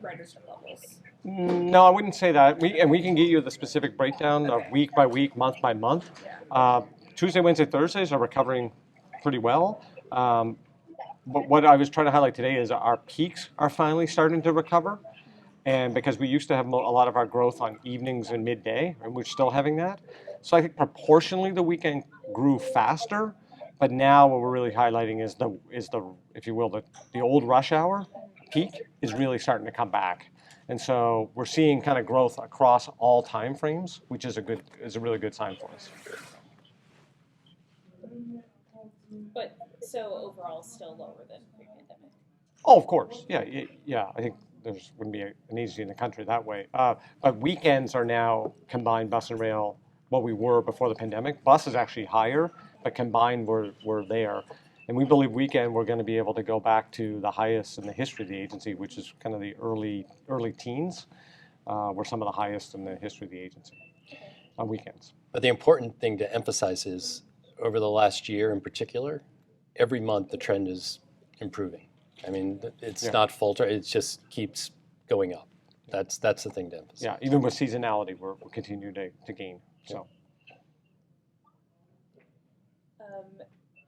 ridership levels? No, I wouldn't say that. We can get you the specific breakdown of Okay. week by week, month by month. Yeah. Tuesday, Wednesday, Thursdays are recovering pretty well. But what I was trying to highlight today is our peaks are finally starting to recover. And because we used to have a lot of our growth on evenings and midday, and we're still having that. So I think proportionally the weekend grew faster, but now what we're really highlighting is the if you will the old rush hour peak is really starting to come back. And so we're seeing kind of growth across all time frames, which is a really good sign for us. But so overall, still lower than pre-pandemic. Oh, of course. Yeah, yeah. I think there's wouldn't be an agency in the country that way. But weekends are now combined bus and rail what we were before the pandemic. Bus is actually higher, but combined we're there. And we believe weekend we're going to be able to go back to the highest in the history of the agency, which is kind of the early teens, were some of the highest in the history of the agency on weekends. But the important thing to emphasize is over the last year in particular, every month the trend is improving. I mean, it's not faltering, it just keeps going up. That's the thing to emphasize. Yeah, even with seasonality, we're continuing to gain. So.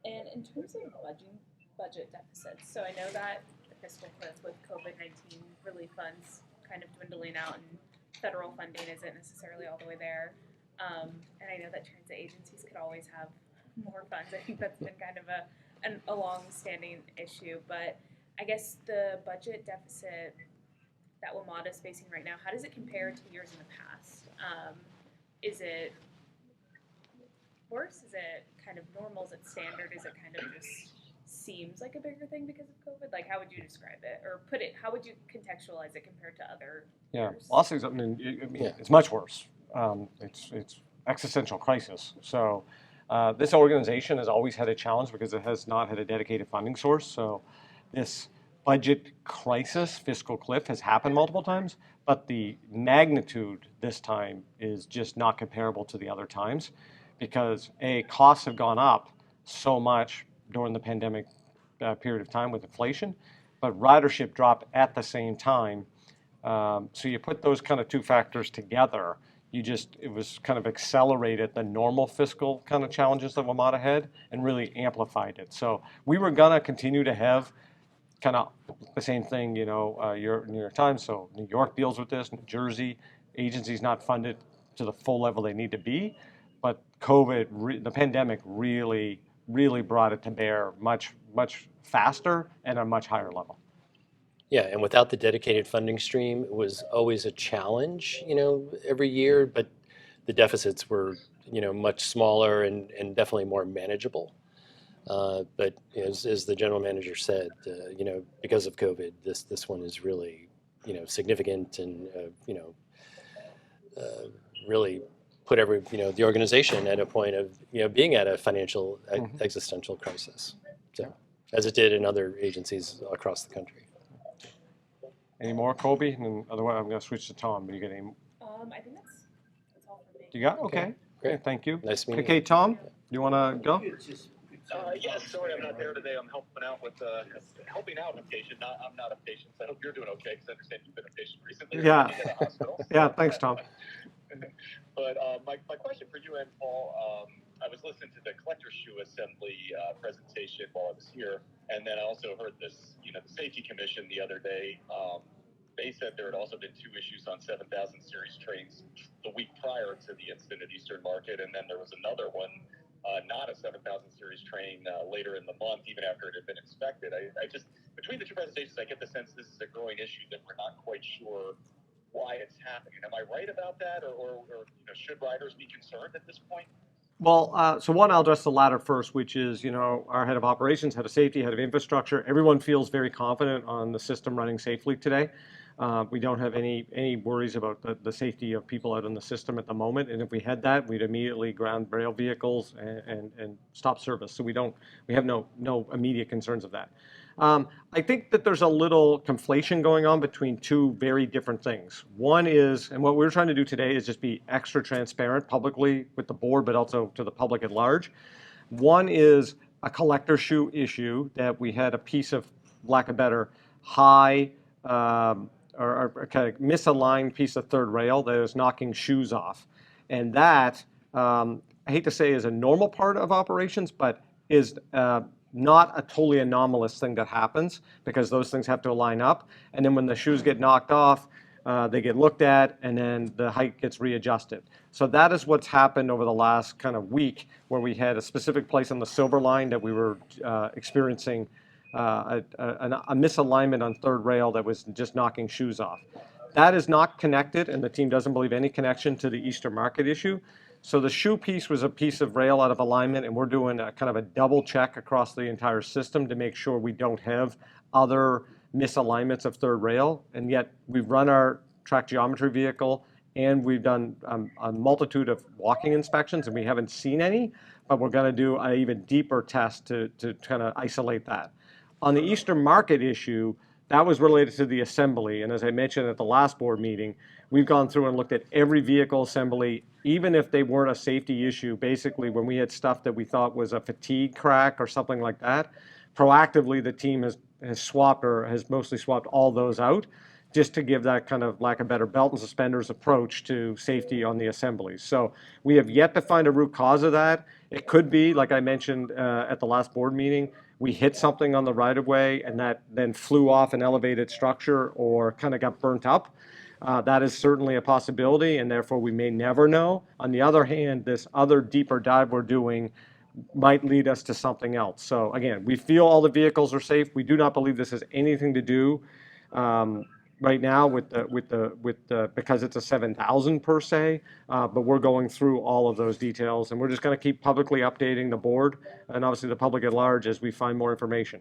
And in terms of budget deficits, so I know that the fiscal cliff with COVID-19 relief funds kind of dwindling out and federal funding isn't necessarily all the way there. And I know that transit agencies could always have more funds. I think that's been kind of a long-standing issue. But I guess the budget deficit that WMATA is facing right now, how does it compare to years in the past? Is it worse? Is it kind of normal? Is it standard? Is it kind of just seems like a bigger thing because of COVID? Like, how would you describe it, or put it? How would you contextualize it compared to other years? Well, I'll say something. It's much worse. It's existential crisis. So this organization has always had a challenge because it has not had a dedicated funding source. So this budget crisis, fiscal cliff, has happened multiple times, but the magnitude this time is just not comparable to the other times because costs have gone up so much during the pandemic period of time with inflation, but ridership dropped at the same time. So you put those kind of two factors together, it was kind of accelerated the normal fiscal kind of challenges that WMATA had and really amplified it. So we were gonna continue to have kind of the same thing, New York Times. So New York deals with this, New Jersey, agencies not funded to the full level they need to be. But COVID, the pandemic really brought it to bear much faster and a much higher level. Yeah, and without the dedicated funding stream, it was always a challenge, every year, but the deficits were, much smaller and definitely more manageable. But as the general manager said, because of COVID, this one is really, significant and, really put the organization at a point of, being at a financial existential crisis. So, as it did in other agencies across the country. Any more, Colby? And otherwise, I'm going to switch to Tom. But you get any? I think that's all for me. You got? Okay. Great. Thank you. Nice meeting you. Okay, Tom, you want to go? Yes, sorry I'm not there today. I'm helping out with helping out a patient. I'm not a patient, so I hope you're doing okay because I understand you've been a patient recently. Yeah. In the hospital. Yeah, thanks, Tom. But my question for you and Paul, I was listening to the collector shoe assembly presentation while I was here, and then I also heard this, the safety commission the other day. They said there had also been 2 issues on 7,000 series trains the week prior to the incident at Eastern Market, and then there was another one, not a 7,000 series train later in the month, even after it had been inspected. I just, between the 2 presentations, I get the sense this is a growing issue that we're not quite sure why it's happening. Am I right about that, or should riders be concerned at this point? Well, so one, I'll address the latter first, which is, our head of operations, head of safety, head of infrastructure. Everyone feels very confident on the system running safely today. We don't have any worries about the safety of people out in the system at the moment. And if we had that, we'd immediately ground rail vehicles and stop service. So we have no immediate concerns of that. I think that there's a little conflation going on between 2 very different things. One is, and what we're trying to do today is just be extra transparent publicly with the board, but also to the public at large. One is a collector shoe issue that we had a piece of, lack of better, high or kind of misaligned piece of third rail that is knocking shoes off. And that, I hate to say, is a normal part of operations, but is not a totally anomalous thing that happens because those things have to line up. And then when the shoes get knocked off, they get looked at, and then the height gets readjusted. So that is what's happened over the last kind of week, where we had a specific place on the Silver Line that we were experiencing a misalignment on third rail that was just knocking shoes off. That is not connected, and the team doesn't believe any connection to the Easter Market issue. So the shoe piece was a piece of rail out of alignment, and we're doing a kind of a double check across the entire system to make sure we don't have other misalignments of third rail. And yet we've run our track geometry vehicle, and we've done a multitude of walking inspections, and we haven't seen any, but we're going to do an even deeper test to kind of isolate that. On the Eastern Market issue, that was related to the assembly, and as I mentioned at the last board meeting, we've gone through and looked at every vehicle assembly, even if they weren't a safety issue. Basically, when we had stuff that we thought was a fatigue crack or something like that, proactively the team has swapped, or has mostly swapped, all those out, just to give that kind of, lack of better, belt and suspenders approach to safety on the assemblies. So we have yet to find a root cause of that. It could be, like I mentioned at the last board meeting, we hit something on the right of way and that then flew off an elevated structure or kind of got burnt up. That is certainly a possibility, and therefore we may never know. On the other hand, this other deeper dive we're doing might lead us to something else. So again, we feel all the vehicles are safe. We do not believe this has anything to do right now with the because it's a 7,000 per se, but we're going through all of those details, and we're just going to keep publicly updating the board and obviously the public at large as we find more information.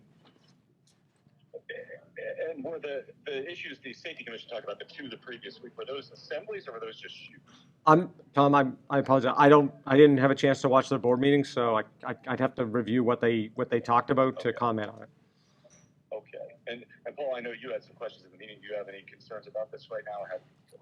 And were the issues the safety commission talked about, the previous week, were those assemblies or were those just shoes? Tom, I apologize. I didn't have a chance to watch the board meeting, so I'd have to review what they talked about to comment on it. Okay. And Paul, I know you had some questions in the meeting. Do you have any concerns about this right now?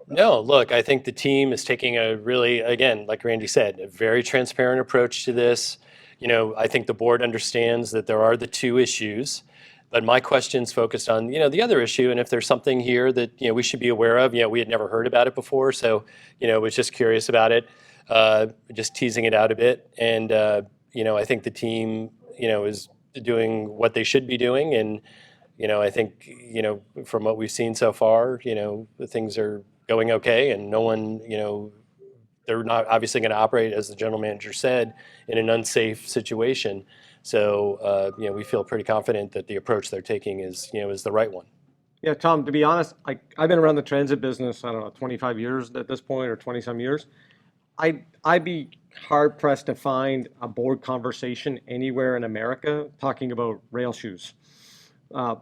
No, look, I think the team is taking a really, again, like Randy said, a very transparent approach to this. I think the board understands that there are the two issues, but my question's focused on, the other issue, and if there's something here that, we should be aware of. We had never heard about it before, so, was just curious about it, just teasing it out a bit. And, I think the team, is doing what they should be doing, and, I think, from what we've seen so far, things are going okay, and no one, they're not obviously going to operate, as the general manager said, in an unsafe situation. So, we feel pretty confident that the approach they're taking is the right one. Yeah, Tom, to be honest, I've been around the transit business, I don't know, 25 years at this point, or 20 some years. I'd be hard pressed to find a board conversation anywhere in America talking about rail shoes.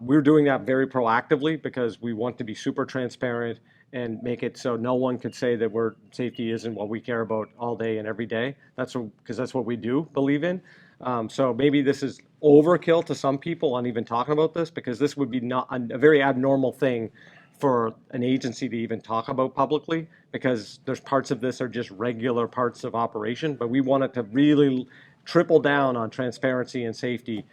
We're doing that very proactively because we want to be super transparent and make it so no one could say that safety isn't what we care about all day and every day. Because that's what we do believe in. So maybe this is overkill to some people on even talking about this, because this would be not a very abnormal thing for an agency to even talk about publicly, because there's parts of this are just regular parts of operation, but we wanted to really triple down on transparency and safety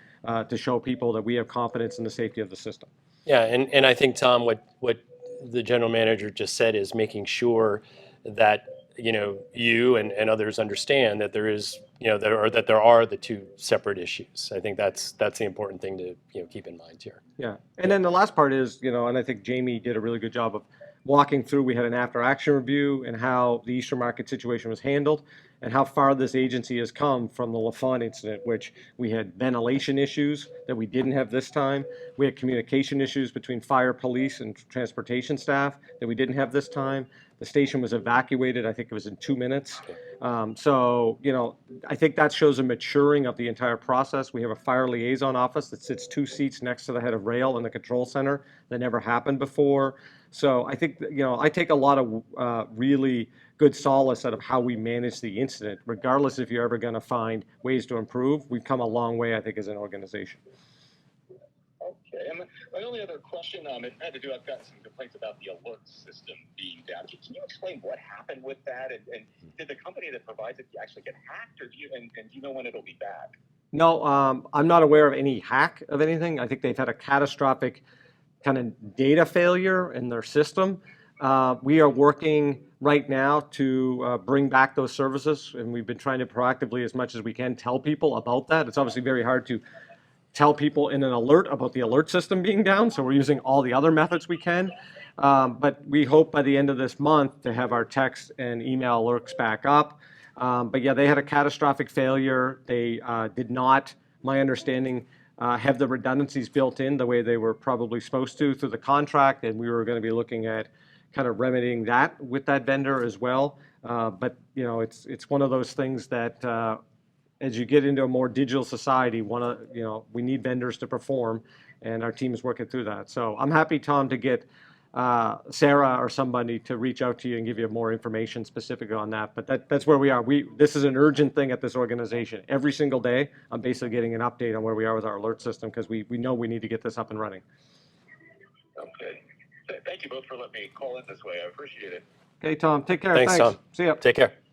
to show people that we have confidence in the safety of the system. Yeah, and I think, Tom, what the general manager just said is making sure that you and others understand that there is that there are the two separate issues. I think that's the important thing to keep in mind here. Yeah, and then the last part is and I think Jamie did a really good job of walking through. We had an after action review and how the Eastern Market situation was handled, and how far this agency has come from the LaFont incident, which we had ventilation issues that we didn't have this time. We had communication issues between fire, police, and transportation staff that we didn't have this time. The station was evacuated, I think it was in 2 minutes. So, I think that shows a maturing of the entire process. We have a fire liaison office that sits 2 seats next to the head of rail in the control center. That never happened before. So I think, I take a lot of really good solace out of how we manage the incident, regardless if you're ever going to find ways to improve. We've come a long way, I think, as an organization. Okay, and my only other question, it had to do, I've gotten some complaints about the alert system being down. Can you explain what happened with that? And did the company that provides it actually get hacked, or do you know when it'll be back? No, I'm not aware of any hack of anything. I think they've had a catastrophic kind of data failure in their system. We are working right now to bring back those services, and we've been trying to proactively, as much as we can, tell people about that. It's obviously very hard to tell people in an alert about the alert system being down, so we're using all the other methods we can. But we hope by the end of this month to have our text and email alerts back up. But yeah, they had a catastrophic failure. They did not, my understanding, have the redundancies built in the way they were probably supposed to through the contract, and we were going to be looking at kind of remedying that with that vendor as well. But you know, it's one of those things that as you get into a more digital society, we need vendors to perform, and our team is working through that. So I'm happy, Tom, to get Sarah or somebody to reach out to you and give you more information specific on that. But that's where we are. This is an urgent thing at this organization. Every single day, I'm basically getting an update on where we are with our alert system because we know we need to get this up and running. Okay. Thank you both for letting me call in this way. I appreciate it. Okay, Tom, take care. Thanks, Tom. See ya. Take care.